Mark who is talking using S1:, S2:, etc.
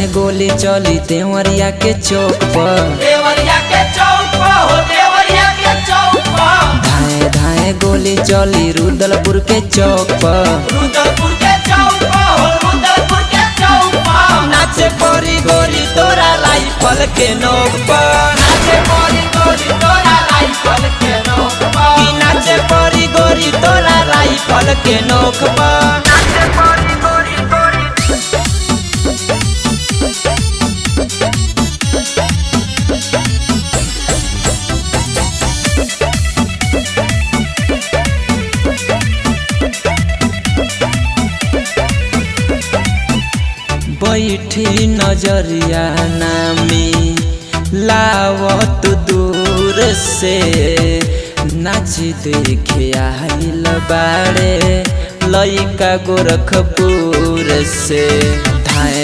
S1: धाए गोली चली देवरिया के चौक पर,
S2: देवरिया के चौक पर हो, देवरिया के चौक पर।
S1: धाए धाए गोली चली रुदलपुर के चौक पर,
S2: रुदलपुर के चौक पर हो, रुदलपुर के चौक पर।
S1: नाचे परी गोली तोरा राइफल के नोक पर,
S2: नाचे परी गोली तोरा राइफल के नोक पर।
S1: कि नाचे परी गोली तोरा राइफल के नोक पर।
S2: नाचे परी गोली गोली
S1: बैठी नजरिया नामी लावत दूर से, नाच देखे आइल बाड़े लइका गोरखपुर से। धाए